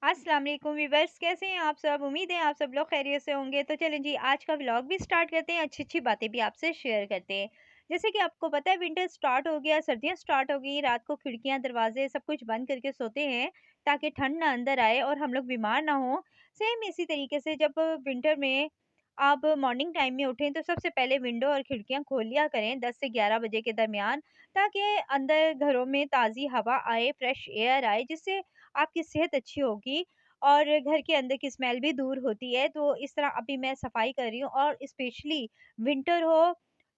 अस्सलाम वालेकुम वीवर्स, कैसे हैं आप सब। उम्मीद है आप सब लोग खैरियत से होंगे। तो चलें जी, आज का व्लॉग भी स्टार्ट करते हैं, अच्छी अच्छी बातें भी आपसे शेयर करते हैं। जैसे कि आपको पता है विंटर स्टार्ट हो गया, सर्दियां स्टार्ट हो गई। रात को खिड़कियां दरवाजे सब कुछ बंद करके सोते हैं ताकि ठंड ना अंदर आए और हम लोग बीमार ना हो। सेम इसी तरीके से जब विंटर में आप मॉर्निंग टाइम में उठें तो सबसे पहले विंडो और खिड़कियां खोल लिया करें 10 से 11 बजे के दरमियान, ताकि अंदर घरों में ताज़ी हवा आए, फ्रेश एयर आए, जिससे आपकी सेहत अच्छी होगी और घर के अंदर की स्मेल भी दूर होती है। तो इस तरह अभी मैं सफाई कर रही हूँ और स्पेशली विंटर हो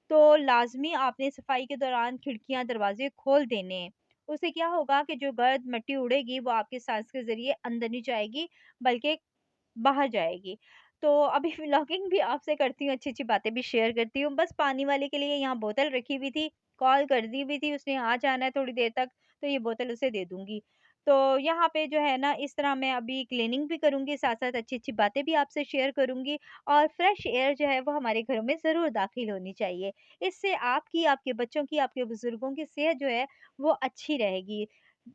तो लाज़मी आपने सफाई के दौरान खिड़कियाँ, दरवाज़े खोल देने हैं। उससे क्या होगा कि जो गर्द मिट्टी उड़ेगी वो आपके साँस के ज़रिए अंदर नहीं जाएगी, बल्कि बाहर जाएगी। तो अभी व्लॉगिंग भी आपसे करती हूँ, अच्छी-अच्छी बातें भी शेयर करती हूँ। बस पानी वाले के लिए यहाँ बोतल रखी हुई थी, कॉल कर दी हुई थी, उसने आ जाना है थोड़ी देर तक, तो ये बोतल उसे दे दूँगी। तो यहाँ पे जो है ना, इस तरह मैं अभी क्लीनिंग भी करूँगी, साथ-साथ अच्छी-अच्छी बातें भी आपसे शेयर करूँगी और फ्रेश एयर जो है वो हमारे घरों में ज़रूर दाखिल होनी चाहिए। इससे आपकी, आपके बच्चों की, आपके बुज़ुर्गों की सेहत जो है वो अच्छी रहेगी।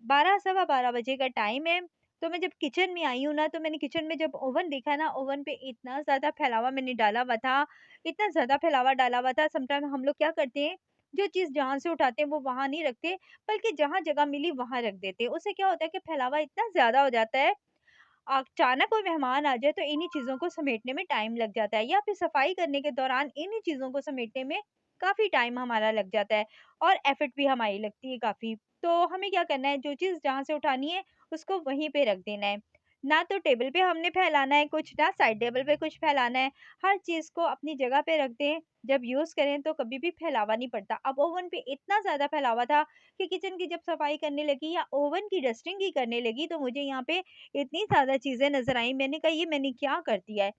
12 सवा 12 बजे का टाइम है, तो मैं जब किचन में आई हूँ ना, तो मैंने किचन में जब ओवन देखा ना, ओवन पे इतना ज़्यादा फैलावा मैंने डाला हुआ था, इतना ज़्यादा फैलावा डाला हुआ था। समटाइम हम लोग क्या करते हैं, जो चीज़ जहाँ से उठाते हैं वो वहाँ नहीं रखते, बल्कि जहाँ जगह मिली वहाँ रख देते हैं। उससे क्या होता है कि फैलावा इतना ज़्यादा हो जाता है, अचानक कोई मेहमान आ जाए तो इन्हीं चीज़ों को समेटने में टाइम लग जाता है, या फिर सफाई करने के दौरान इन्हीं चीज़ों को समेटने में काफ़ी टाइम हमारा लग जाता है और एफर्ट भी हमारी लगती है काफ़ी। तो हमें क्या करना है, जो चीज़ जहाँ से उठानी है उसको वहीं पे रख देना है। ना तो टेबल पे हमने फैलाना है कुछ, ना साइड टेबल पे कुछ फैलाना है। हर चीज़ को अपनी जगह पे रख दें, जब यूज़ करें तो कभी भी फैलावा नहीं पड़ता। अब ओवन पे इतना ज़्यादा फैलावा था कि किचन की जब सफाई करने लगी या ओवन की डस्टिंग ही करने लगी, तो मुझे यहाँ पे इतनी ज़्यादा चीज़ें नज़र आईं, मैंने कहा ये मैंने क्या कर दिया है।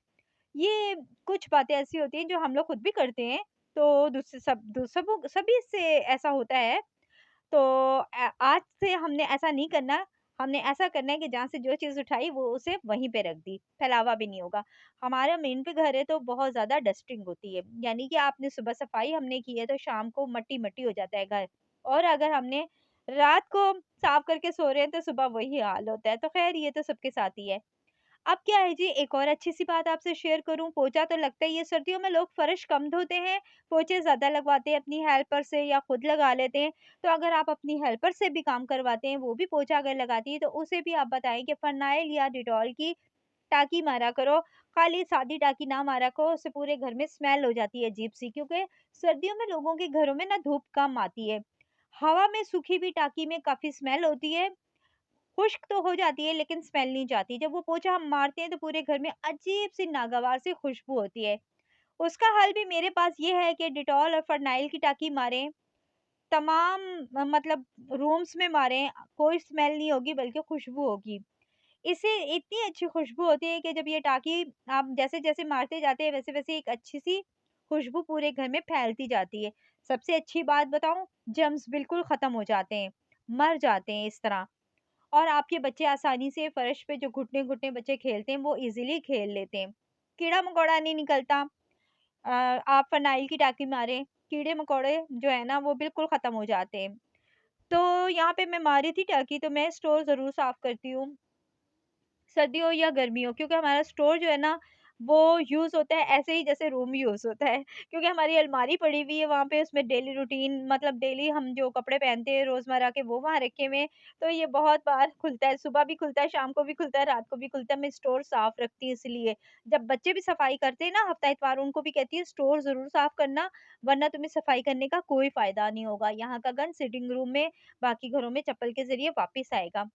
ये कुछ बातें ऐसी होती हैं जो हम लोग खुद भी करते हैं, तो दूसरे सब दू सबों सभी से ऐसा होता है। तो आज से हमने ऐसा नहीं करना, हमने ऐसा करना है कि जहाँ से जो चीज़ उठाई वो उसे वहीं पे रख दी, फैलावा भी नहीं होगा। हमारा मेन पे घर है तो बहुत ज़्यादा डस्टिंग होती है, यानी कि आपने सुबह सफाई हमने की है तो शाम को मट्टी-मट्टी हो जाता है घर, और अगर हमने रात को साफ करके सो रहे हैं तो सुबह वही हाल होता है। तो ख़ैर ये तो सबके साथ ही है। अब क्या है जी, एक और अच्छी-सी बात आपसे शेयर करूँ, पोंछा तो लगता ही है, सर्दियों में लोग फ़र्श कम धोते हैं, पोंछे ज़्यादा लगवाते हैं अपनी हेल्पर से या खुद लगा लेते हैं। तो अगर आप अपनी हेल्पर से भी काम करवाते हैं, वो भी पोंछा अगर लगाती है, तो उसे भी आप बताएँ कि फ़िनाइल या डेटॉल की टाँकी मारा करो, खाली सादी टाँकी ना मारा करो, उससे पूरे घर में स्मेल हो जाती है अजीब-सी, क्योंकि सर्दियों में लोगों के घरों में ना धूप कम आती है। हवा में सूखी हुई टाँकी में काफ़ी स्मेल होती है, खुश्क तो हो जाती है लेकिन स्मेल नहीं जाती। जब वो पोंछा हम मारते हैं तो पूरे घर में अजीब-सी नागवार सी खुशबू होती है। उसका हल भी मेरे पास ये है कि डेटॉल और फ़िनाइल की टाँकी मारें, तमाम मतलब रूम्स में मारें, कोई स्मेल नहीं होगी बल्कि खुशबू होगी। इससे इतनी अच्छी खुशबू होती है कि जब ये टाँकी आप जैसे-जैसे मारते जाते हैं, वैसे-वैसे एक अच्छी-सी खुशबू पूरे घर में फैलती जाती है। सबसे अच्छी बात बताऊँ, जर्म्स बिल्कुल ख़त्म हो जाते हैं, मर जाते हैं इस तरह। और आपके बच्चे आसानी से फर्श पे, जो घुटने-घुटने बच्चे खेलते हैं, वो ईज़िली खेल लेते हैं। कीड़ा-मकोड़ा नहीं निकलता। आप फ़िनाइल की टाँकी मारें, कीड़े-मकोड़े जो है ना वो बिल्कुल ख़त्म हो जाते हैं। तो यहाँ पे मैं मारी थी टाँकी, तो मैं स्टोर ज़रूर साफ़ करती हूँ। सर्दियों या गर्मियों, क्योंकि हमारा स्टोर जो है ना वो यूज़ होता है ऐसे ही जैसे रूम यूज़ होता है, क्योंकि हमारी अलमारी पड़ी हुई है वहाँ पे, उसमें डेली रूटीन मतलब डेली हम जो कपड़े पहनते हैं रोज़मर्रा के वो वहाँ रखे हुए हैं। तो ये बहुत बार खुलता है, सुबह भी खुलता है, शाम को भी खुलता है, रात को भी खुलता है। मैं स्टोर साफ़ रखती हूँ इसलिए। जब बच्चे भी सफाई करते हैं ना हफ्ता इतवार, उनको भी कहती हूँ स्टोर ज़रूर साफ़ करना, वरना तुम्हें सफाई करने का कोई फ़ायदा नहीं होगा। यहाँ का गंद सिटिंग रूम में, बाकी घरों में चप्पल के ज़रिए वापिस आएगा।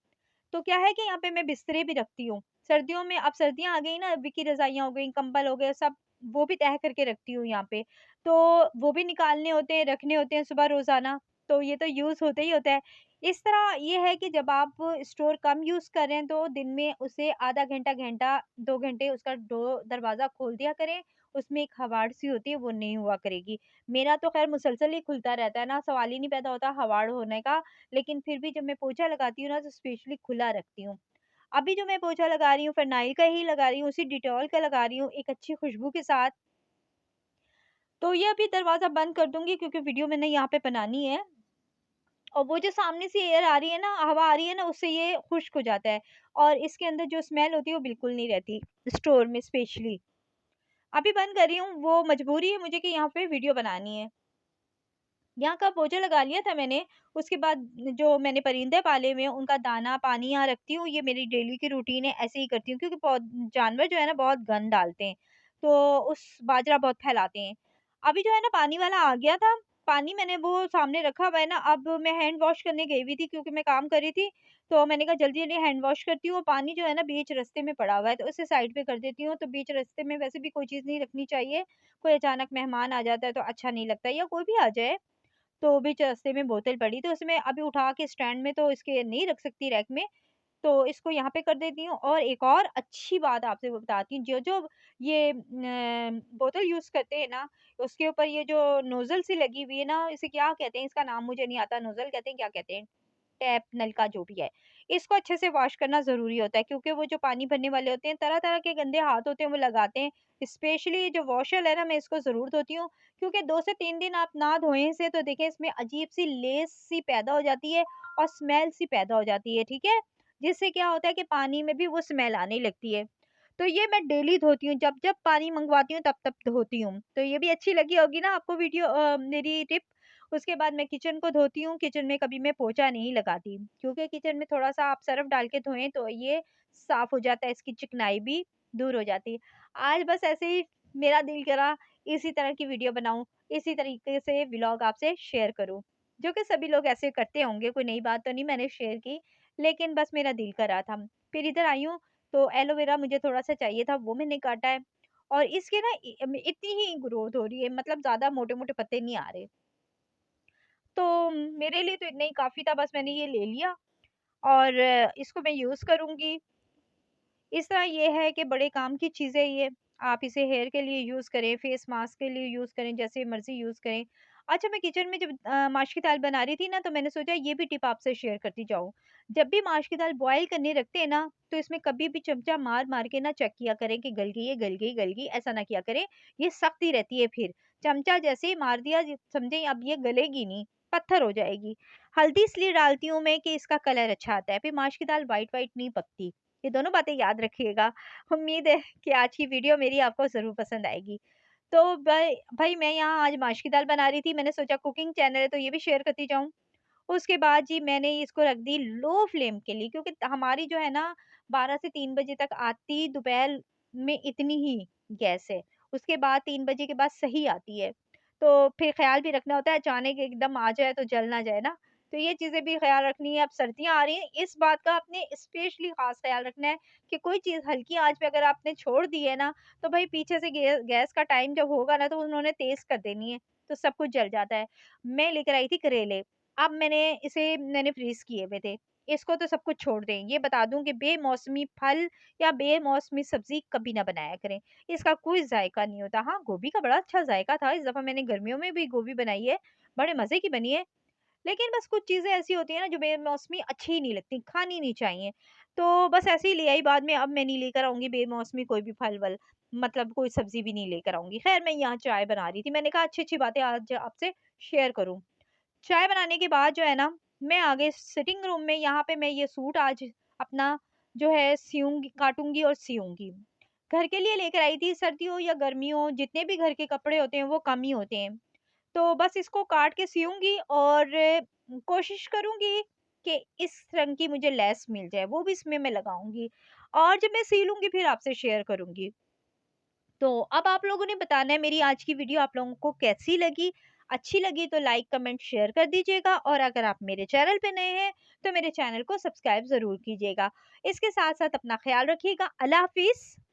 तो क्या है कि यहाँ पे मैं बिस्तरे भी रखती हूँ। सर्दियों में, अब सर्दियाँ आ गई ना, अभी की रज़ाइयाँ हो गई, कंबल हो गए सब, वो भी तह करके रखती हूँ यहाँ पे। तो वो भी निकालने होते हैं, रखने होते हैं सुबह रोज़ाना, तो ये तो यूज़ होता ही होता है। इस तरह ये है कि जब आप स्टोर कम यूज़ कर रहे हैं तो दिन में उसे आधा घंटा, घंटा, 2 घंटे उसका डो दरवाज़ा खोल दिया करें, उसमें एक हवाड़ सी होती है वो नहीं हुआ करेगी। मेरा तो ख़ैर मुसलसल ही खुलता रहता है ना, सवाल ही नहीं पैदा होता हवाड़ होने का, लेकिन फिर भी जब मैं पोंछा लगाती हूँ ना तो स्पेशली खुला रखती हूँ। अभी जो मैं पोंछा लगा रही हूँ फ़िनाइल का ही लगा रही हूँ, उसी डेटॉल का लगा रही हूँ, एक अच्छी खुशबू के साथ। तो ये अभी दरवाज़ा बंद कर दूँगी क्योंकि वीडियो मैंने यहाँ पे बनानी है। और वो जो सामने से एयर आ रही है ना, हवा आ रही है ना, उससे ये खुश्क हो जाता है और इसके अंदर जो स्मेल होती है वो बिल्कुल नहीं रहती, स्टोर में स्पेशली। अभी बंद कर रही हूँ, वो मजबूरी है मुझे कि यहाँ पे वीडियो बनानी है। यहाँ का पोछा लगा लिया था मैंने, उसके बाद जो मैंने परिंदे पाले हुए हैं, उनका दाना, पानी यहाँ रखती हूँ, ये मेरी डेली की रूटीन है, ऐसे ही करती हूँ क्योंकि जानवर जो है ना बहुत गंद डालते हैं, तो उस बाजरा बहुत फैलाते हैं। अभी जो है ना पानी वाला आ गया था, पानी मैंने वो सामने रखा हुआ है ना, अब मैं हैंड वॉश करने गई हुई थी क्योंकि मैं काम कर रही थी, तो मैंने कहा जल्दी-जल्दी हैंड वॉश करती हूँ, पानी जो है ना बीच रास्ते में पड़ा हुआ है, तो उसे साइड पे कर देती हूँ, तो बीच रास्ते में वैसे भी कोई चीज़ नहीं रखनी चाहिए, कोई अचानक मेहमान आ जाता है तो अच्छा नहीं लगता या कोई भी आ जाए, तो बीच रास्ते में बोतल पड़ी तो उसमें अभी उठा के स्टैंड में तो इसके नहीं रख सकती रैक में, तो इसको यहाँ पे कर देती हूँ और एक और अच्छी बात आपसे वो बताती हूँ, जो-जो ये बोतल यूज़ करते हैं ना, उसके ऊपर ये जो नोज़ल सी लगी हुई है ना, इसे क्या कहते हैं? इसका नाम मुझे नहीं आता, नोज़ल कहते हैं, क्या कहते हैं? टैप, नलका जो भी है, इसको अच्छे से वॉश करना ज़रूरी होता है क्योंकि वो जो पानी भरने वाले होते हैं, तरह-तरह के गंदे हाथ होते हैं, वो लगाते हैं। स्पेशली जो वॉशर है ना, मैं इसको ज़रूर धोती हूँ क्योंकि 2 से 3 दिन आप ना धोएँ इसे तो देखिए इसमें अजीब-सी लेस सी पैदा हो जाती है और स्मेल सी पैदा हो जाती है, ठीक है? जिससे क्या होता है कि पानी में भी वो स्मेल आने लगती है। तो ये मैं डेली धोती हूँ, जब-जब पानी मँगवाती हूँ तब-तब धोती हूँ। तो ये भी अच्छी लगी होगी ना आपको वीडियो मेरी टिप? उसके बाद मैं किचन को धोती हूँ, किचन में कभी मैं पोंछा नहीं लगाती, क्योंकि किचन में थोड़ा-सा आप सर्फ़ डाल के धोएँ तो ये साफ़ हो जाता है, इसकी चिकनाई भी दूर हो जाती है। आज बस ऐसे ही मेरा दिल करा इसी तरह की वीडियो बनाऊँ, इसी तरीके से व्लॉग आपसे शेयर करूँ, जो कि सभी लोग ऐसे करते होंगे, कोई नई बात तो नहीं मैंने शेयर की, लेकिन बस मेरा दिल कर रहा था। फिर इधर आई हूँ, तो एलोवेरा मुझे थोड़ा-सा चाहिए था, वो मैंने काटा है और इसके ना इतनी ही ग्रोथ हो रही है, मतलब ज़्यादा मोटे-मोटे पत्ते नहीं आ रहे। तो मेरे लिए तो इतना ही काफ़ी था, बस मैंने ये ले लिया और इसको मैं यूज़ करूँगी। इस तरह ये है कि बड़े काम की चीज़ है ये। आप इसे हेयर के लिए यूज़ करें, फेस मास्क के लिए यूज़ करें, जैसे मर्ज़ी यूज़ करें। अच्छा, मैं किचन में जब माश की दाल बना रही थी ना, तो मैंने सोचा ये भी टिप आपसे शेयर करती जाऊँ। जब भी माश की दाल बॉयल करने रखते हैं ना, तो इसमें कभी भी चमचा मार-मार के ना चेक किया करें कि गल गई है, गल गई, गल गई, ऐसा ना किया करें। ये सख्त ही रहती है फिर। चमचा जैसे ही मार दिया समझें अब ये गलेगी नहीं, पत्थर हो जाएगी। हल्दी इसलिए डालती हूँ मैं कि इसका कलर अच्छा आता है, फिर माश की दाल व्हाइट-व्हाइट नहीं पकती। ये दोनों बातें याद रखिएगा। उम्मीद है कि आज की वीडियो मेरी आपको ज़रूर पसंद आएगी। तो भई मैं यहाँ आज माश की दाल बना रही थी, मैंने सोचा कुकिंग चैनल है तो ये भी शेयर करती जाऊँ। उसके बाद जी मैंने इसको रख दी लो फ्लेम के लिए क्योंकि हमारी जो है ना 12 से 3 बजे तक आती दोपहर में इतनी ही गैस है। उसके बाद 3 बजे के बाद सही आती है। तो फिर ख़्याल भी रखना होता है अचानक एकदम आ जाए तो जल ना जाए ना। तो ये चीज़ें भी ख़्याल रखनी है। अब सर्दियाँ आ रही हैं, इस बात का आपने स्पेशली ख़ास ख़्याल रखना है कि कोई चीज़ हल्की आँच पे अगर आपने छोड़ दी है ना, तो भई पीछे से गैस का टाइम जब होगा ना तो उन्होंने तेज़ कर देनी है, तो सब कुछ जल जाता है। मैं लेकर आई थी करेले। अब मैंने फ्रीज़ किए हुए थे। इसको तो सब कुछ छोड़ दें। ये बता दूँ कि बेमौसमी फल या बेमौसमी सब्ज़ी कभी ना बनाया करें। इसका कोई ज़ायका नहीं होता। हाँ, गोभी का बड़ा अच्छा ज़ायका था। इस दफ़ा मैंने गर्मियों में भी गोभी बनाई है, बड़े मज़े की बनी है। लेकिन बस कुछ चीज़ें ऐसी होती हैं ना जो बेमौसमी अच्छी ही नहीं लगती, खानी नहीं चाहिए। तो बस ऐसे ही ले आई बाद में, अब मैं नहीं लेकर आऊँगी बेमौसमी कोई भी फल-वल, मतलब कोई सब्ज़ी भी नहीं लेकर आऊँगी। ख़ैर मैं यहाँ चाय बना रही थी। मैंने कहा अच्छी-अच्छी बातें आज आपसे शेयर करूँ। चाय बनाने के बाद जो है ना, मैं आ गई सिटिंग रूम में, यहाँ पे मैं ये सूट आज अपना जो है सियूँगी, काटूँगी और सियूँगी। घर के लिए लेकर आई थी, सर्दियों या गर्मियों जितने भी घर के कपड़े होते हैं वो कम ही होते हैं। तो बस इसको काट के सियूँगी और कोशिश करूँगी कि इस रंग की मुझे लेस मिल जाए, वो भी इसमें मैं लगाऊँगी और जब मैं सी लूँगी फिर आपसे शेयर करूँगी। तो अब आप लोगों ने बताना है मेरी आज की वीडियो आप लोगों को कैसी लगी? अच्छी लगी तो लाइक, कमेंट, शेयर कर दीजिएगा और अगर आप मेरे चैनल पे नए हैं, तो मेरे चैनल को सब्सक्राइब ज़रूर कीजिएगा। इसके साथ-साथ अपना ख़्याल रखिएगा। अल्लाह हाफ़िज़।